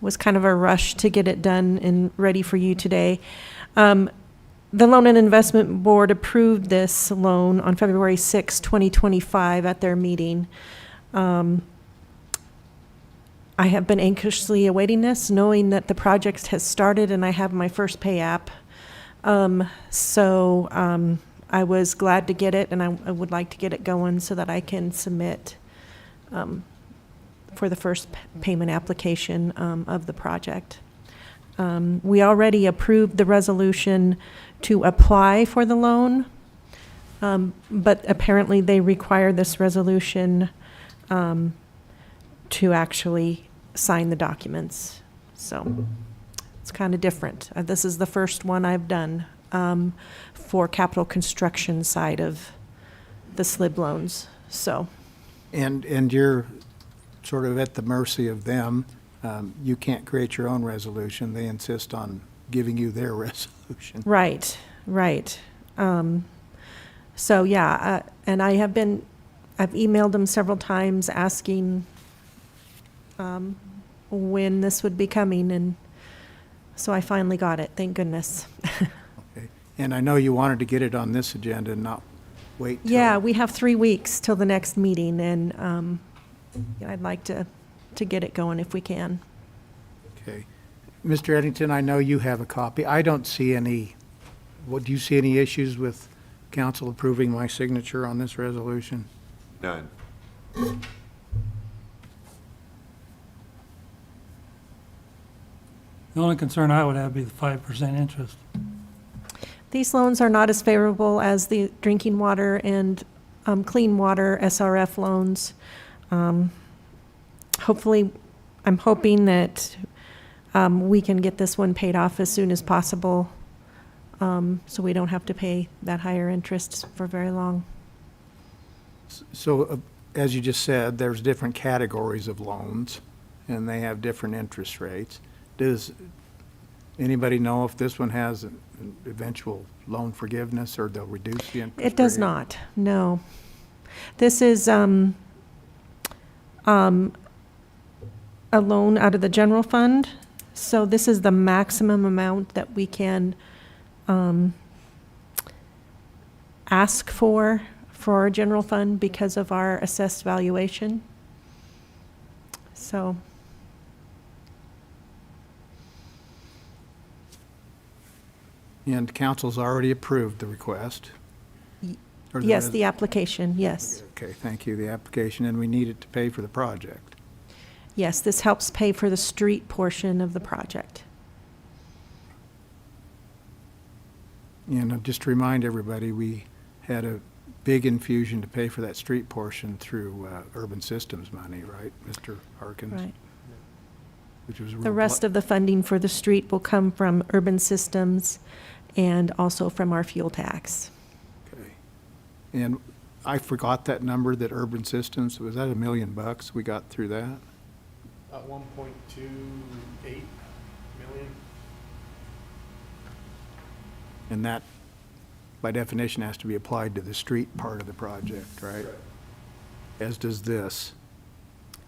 was kind of a rush to get it done and ready for you today. The Loan and Investment Board approved this loan on February 6, 2025 at their meeting. I have been anxiously awaiting this, knowing that the project has started and I have my first pay app. I was glad to get it, and I would like to get it going so that I can submit for the first payment application of the project. We already approved the resolution to apply for the loan, but apparently they require this resolution to actually sign the documents. So it's kind of different. This is the first one I've done for capital construction side of the SLIB loans, so. And you're sort of at the mercy of them. You can't create your own resolution. They insist on giving you their resolution. Right. So, yeah, and I've emailed them several times asking when this would be coming, and so I finally got it, thank goodness. Okay. And I know you wanted to get it on this agenda and not wait till... Yeah, we have 3 weeks till the next meeting, and I'd like to get it going if we can. Okay. Mr. Eddington, I know you have a copy. I don't see any, do you see any issues with council approving my signature on this resolution? None. The only concern I would have would be the 5% interest. These loans are not as favorable as the drinking water and clean water SRF loans. Hopefully, I'm hoping that we can get this one paid off as soon as possible, so we don't have to pay that higher interest for very long. So, as you just said, there's different categories of loans, and they have different interest rates. Does anybody know if this one has an eventual loan forgiveness, or they'll reduce the interest rate? It does not, no. This is a loan out of the general fund, so this is the maximum amount that we can ask for our general fund because of our assessed valuation. So, And council's already approved the request? Or yes, res- the application, yes. Okay, thank you, the application, and we need it to pay for the project. Yes, this helps pay for the street portion of the project. And just to remind everybody, we had a big infusion to pay for that street portion through urban systems money, right, Mr. Harkins? Right. Which was a The real rest of the funding for the street will come from urban systems and also from our fuel tax. Okay. And I forgot that number, that urban systems, was that $1 million we got through that? About 1.28 million. And that, by definition, has to be applied to the street part of the project, right? As does this.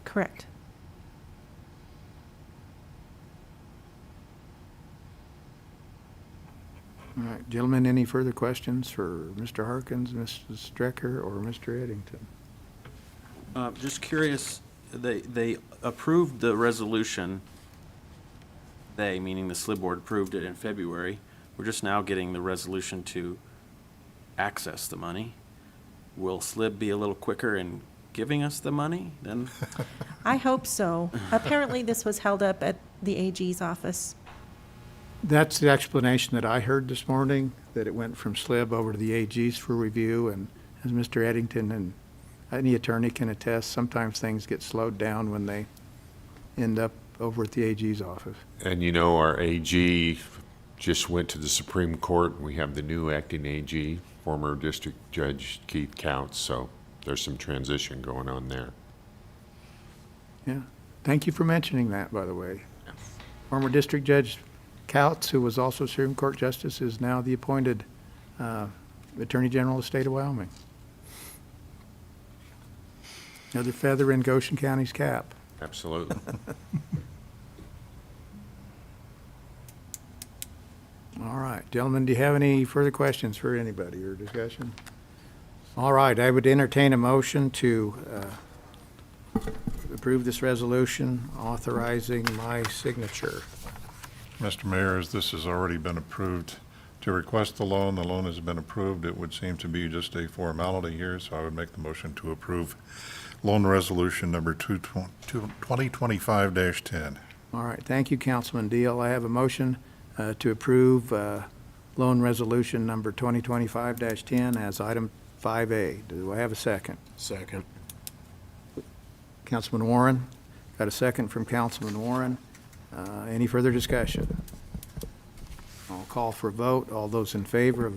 Correct. All right, gentlemen, any further questions for Mr. Harkins, Mrs. Strecker, or Mr. Eddington? Just curious, they approved the resolution, they, meaning the SLIB board, approved it in February. We're just now getting the resolution to access the money. Will SLIB be a little quicker in giving us the money than? I hope so. Apparently, this was held up at the AG's office. That's the explanation that I heard this morning, that it went from SLIB over to the AG's for review, and as Mr. Eddington and any attorney can attest, sometimes things get slowed down when they end up over at the AG's office. And you know, our AG just went to the Supreme Court. We have the new acting AG, former District Judge Keith Counts, so there's some transition going on there. Yeah, thank you for mentioning that, by the way. Former District Judge Couts, who was also Supreme Court Justice, is now the appointed Attorney General of the state of Wyoming. Another feather in Goshen County's cap. Absolutely. All right, gentlemen, do you have any further questions for anybody or discussion? All right, I would entertain a motion to approve this resolution authorizing my signature. Mr. Mayor, as this has already been approved, to request the loan has been approved. It would seem to be just a formality here, so I would make the motion to approve loan resolution number 2025-10. All right, thank you, Councilman Deal. I have a motion to approve loan resolution number 2025-10 as item 5A. Do I have a second? Second. Councilman Warren, got a second from Councilman Warren. Any further discussion? I'll call for a vote. All those in favor of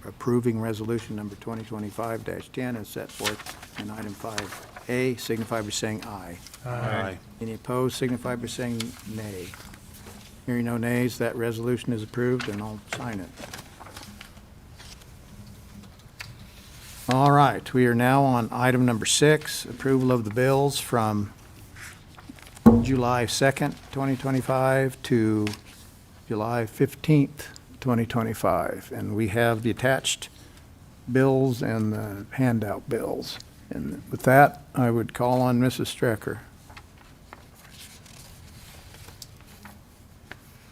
approving resolution number 2025-10 as set forth in item 5A, signify by saying aye. Aye. Any opposed, signify by saying nay. Hearing no nays, that resolution is approved, and I'll sign it. All right, we are now on item number 6, approval of the bills from July 2nd, 2025 to July 15th, 2025. And we have the attached bills and the handout bills. And with that, I would call on Mrs. Strecker.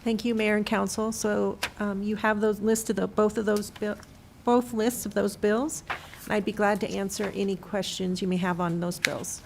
Thank you, Mayor and Council. So you have those listed, both lists of those bills. And I'd be glad to answer any questions you may have on those bills.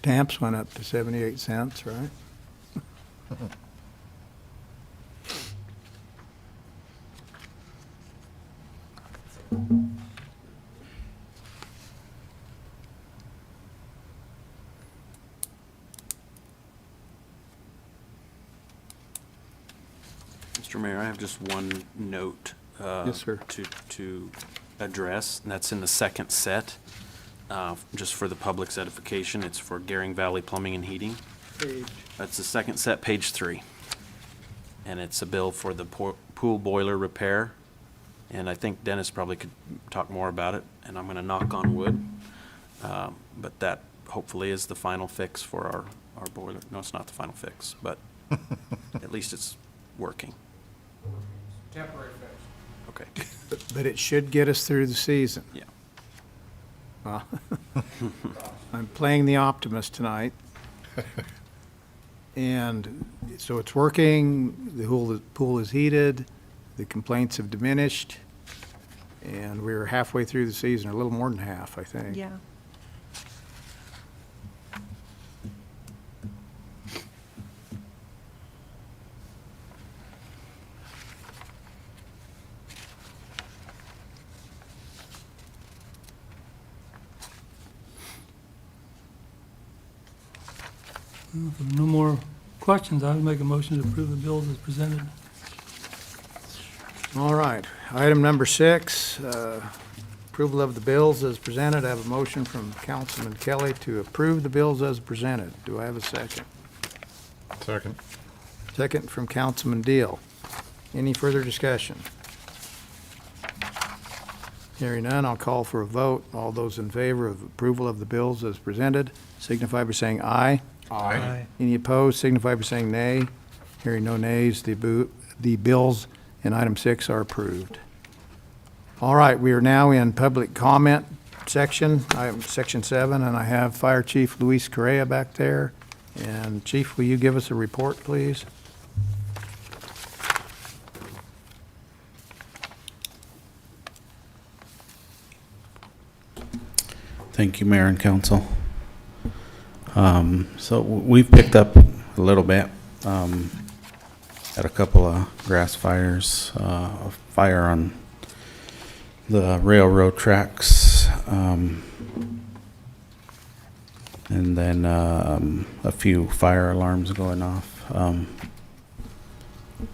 Stamps went up to 78 cents, right? Mr. Mayor, I have just one note. Yes, sir. To address, and that's in the second set. Just for the public's edification, it's for Garing Valley Plumbing and Heating. That's the second set, page 3. And it's a bill for the pool boiler repair. And I think Dennis probably could talk more about it, and I'm gonna knock on wood. But that hopefully is the final fix for our boiler. No, it's not the final fix, but at least it's working. Temporary fix. Okay, But it should get us through the season. yeah. Well, I'm playing the optimist tonight. And so it's working, the pool is heated, the complaints have diminished, and we're halfway through the season, or a little more than half, I think. Yeah. If there are no more questions, I would make a motion to approve the bills as presented. All right, item number 6, approval of the bills as presented. I have a motion from Councilman Kelly to approve the bills as presented. Do I have a second? Second. Second from Councilman Deal. Any further discussion? Hearing none, I'll call for a vote. All those in favor of approval of the bills as presented signify by saying aye. Aye. Any opposed signify by saying nay. Hearing no nays, the bills in item 6 are approved. All right, we are now in public comment section, section 7, and I have Fire Chief Luis Correa back there. And Chief, will you give us a report, please? Thank you, Mayor and Council. So we've picked up a little bit, at a couple of grass fires, a fire on the railroad tracks, and then a few fire alarms going off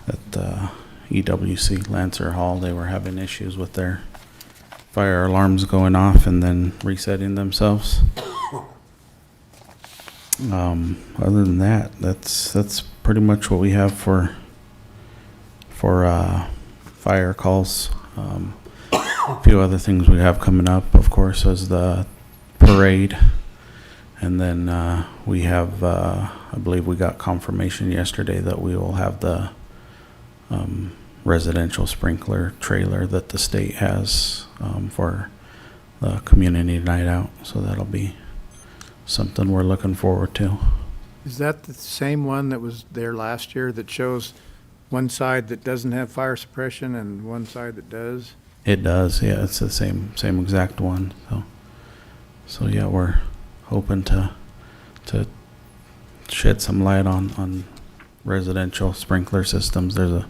at the EWC Lancer Hall. They were having issues with their fire alarms going off and then resetting themselves. Other than that, that's pretty much what we have for fire calls. A few other things we have coming up, of course, is the parade, and then we have, I believe we got confirmation yesterday that we will have the residential sprinkler trailer that the state has for the community night out. So that'll be something we're looking forward to. Is that the same one that was there last year that shows one side that doesn't have fire suppression and one side that does? It does, yeah. It's the same exact one. So yeah, we're hoping to shed some light on residential sprinkler systems. There's a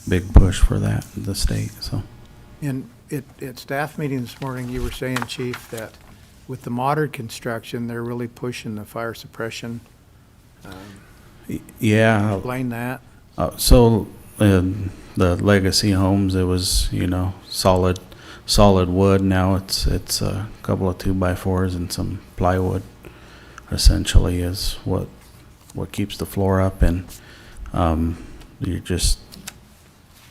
big push for that in the state. So. And at staff meeting this morning, you were saying, Chief, that with the modern construction, they're really pushing the fire suppression. Yeah. Explain that. So the legacy homes, it was, solid wood. Now it's a couple of 2x4s and some plywood, essentially, is what keeps the floor up. And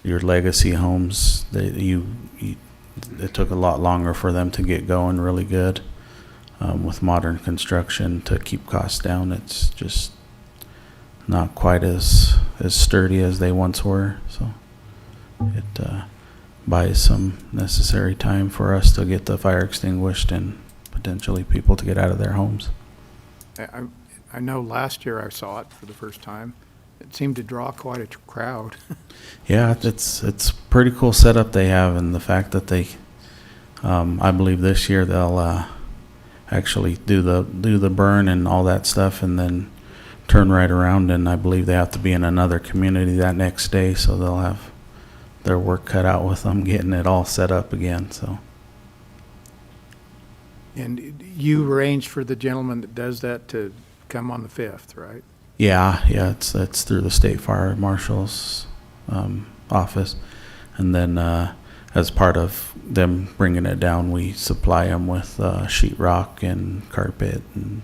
your legacy homes, it took a lot longer for them to get going really good. With modern construction, to keep costs down, it's just not quite as sturdy as they once were. So it buys some necessary time for us to get the fire extinguished and potentially people to get out of their homes. I know last year I saw it for the first time. It seemed to draw quite a crowd. Yeah, it's pretty cool setup they have, and the fact that they, I believe this year they'll actually do the burn and all that stuff, and then turn right around. And I believe they have to be in another community that next day, so they'll have their work cut out with them getting it all set up again. So And you arranged for the gentleman that does that to come on the 5th, right? yeah, it's through the state fire marshal's office, and then as part of them bringing it down, we supply them with sheetrock and carpet, and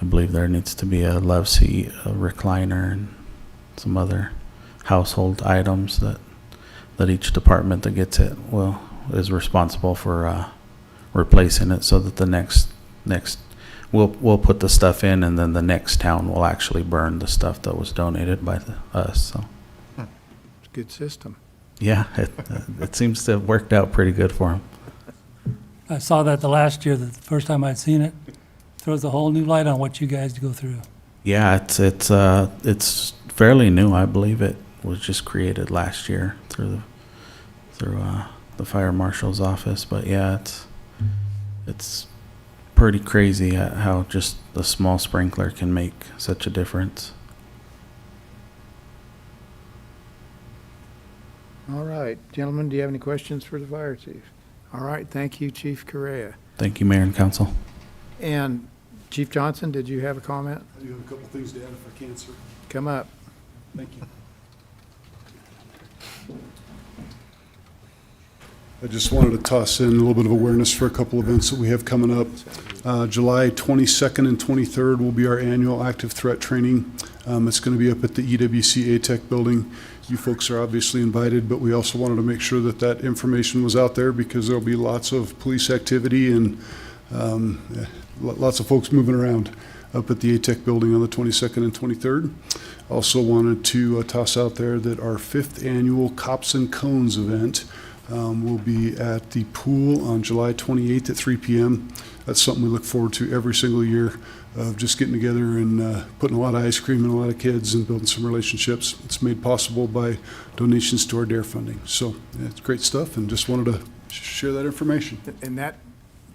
I believe there needs to be a love seat, a recliner, and some other household items that each department that gets it is responsible for replacing it, so that the next we'll put the stuff in, and then the next town will actually burn the stuff that was donated by us. So It's a good system. yeah, it seems to have worked out pretty good for them. I saw that the last year, the first time I'd seen it. Throws a whole new light on what you guys go through. Yeah, it's fairly new. I believe it was just created last year through the fire marshal's office. But yeah, it's pretty crazy how just a small sprinkler can make such a difference. All right, gentlemen, do you have any questions for the fire chief? All right, thank you, Chief Correa. Thank you, Mayor and Council. And Chief Johnson, did you have a comment? I do have a couple things to add if I can, sir. Come up. Thank you. I just wanted to toss in a little bit of awareness for a couple events that we have coming up. July 22nd and 23rd will be our annual active threat training. It's going to be up at the EWC ATEC building. You folks are obviously invited, but we also wanted to make sure that information was out there, because there'll be lots of police activity and lots of folks moving around up at the ATEC building on the 22nd and 23rd. Also wanted to toss out there that our 5th annual Cops and Cones event will be at the pool on July 28th at 3 p.m. That's something we look forward to every single year, of just getting together and putting a lot of ice cream and a lot of kids and building some relationships. It's made possible by donations to our DARE funding. So it's great stuff, and just wanted to share that information. And that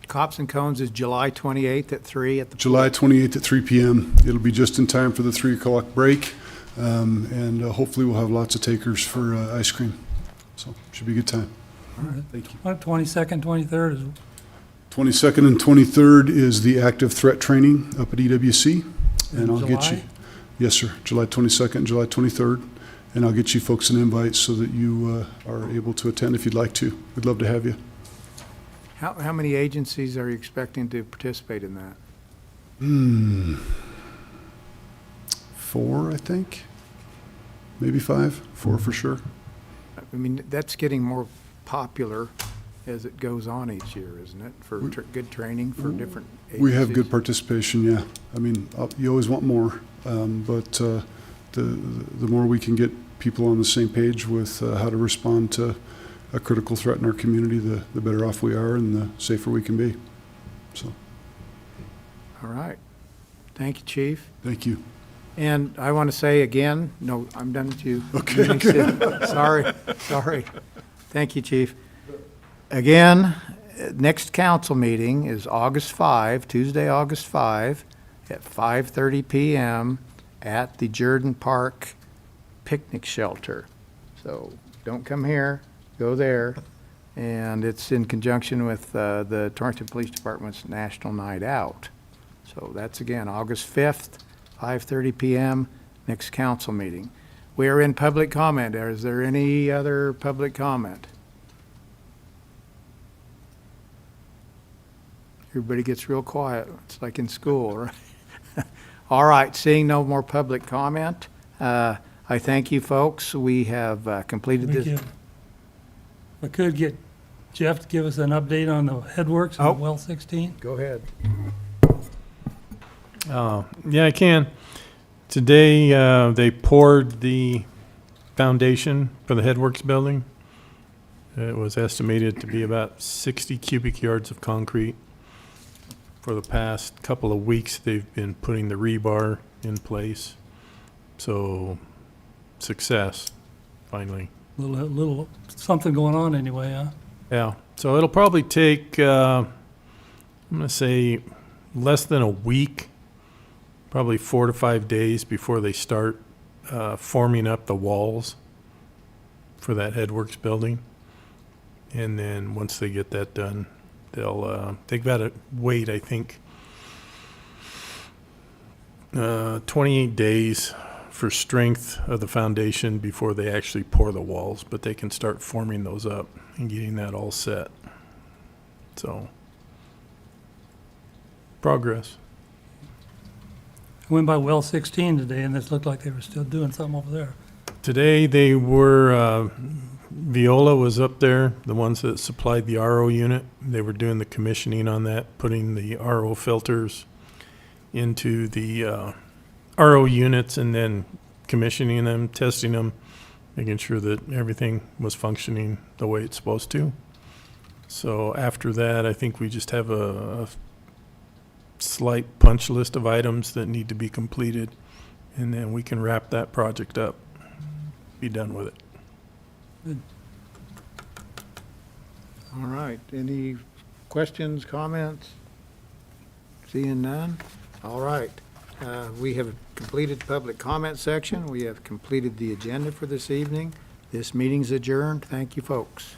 Cops and Cones is July 28th at 3 at the July 28th at 3 p.m. It'll be just in time for the 3 o'clock break, and hopefully we'll have lots of takers for ice cream. So should be a good time. All right. Thank you. 22nd, 23rd is 22nd and 23rd is the active threat training up at EWC, and I'll get you. July? Yes, sir. July 22nd and July 23rd, and I'll get you folks an invite so that you are able to attend if you'd like to. We'd love to have you. How many agencies are you expecting to participate in that? 4, I think. Maybe 5. 4 for sure. I mean, that's getting more popular as it goes on each year, isn't it? For good training for different agencies? We have good participation, yeah. I mean, you always want more, but the more we can get people on the same page with how to respond to a critical threat in our community, the better off we are and the safer we can be. So, All right. Thank you, Chief. thank you. And I want to say again, no, I'm done with you. Okay. Sorry. Thank you, Chief. Again, next council meeting is August 5, Tuesday, August 5, at 5:30 PM at the Jordan Park Picnic Shelter. So don't come here, go there. And it's in conjunction with the Torrington Police Department's National Night Out. So that's again, August 5th, 5:30 PM, next council meeting. We are in public comment. Is there any other public comment? Everybody gets real quiet. It's like in school, right? All right, seeing no more public comment, I thank you, folks. We have completed we this. give. I could get Jeff to give us an update on the headworks Oh. on well 16. Go ahead. Yeah, I can. Today, they poured the foundation for the Headworks building. It was estimated to be about 60 cubic yards of concrete. For the past couple of weeks, they've been putting the rebar in place. So, success, finally. Little something going on anyway, huh? Yeah, so it'll probably take about I'm going to say less than a week, probably 4 to 5 days before they start forming up the walls for that headworks building. And then once they get that done, they've got to wait, I think, 28 days for strength of the foundation before they actually pour the walls, but they can start forming those up and getting that all set. So, progress. I went by well 16 today, and this looked like they were still doing something over there. Today they were, Viola was up there, the ones that supplied the RO unit. They were doing the commissioning on that, putting the RO filters into the RO units and then commissioning them, testing them, making sure that everything was functioning the way it's supposed to. So after that, I think we just have a slight punch list of items that need to be completed, and then we can wrap that project up, be done with it. All right, any questions, comments? Seeing none? All right, we have completed the public comment section. We have completed the agenda for this evening. This meeting's adjourned. Thank you, folks.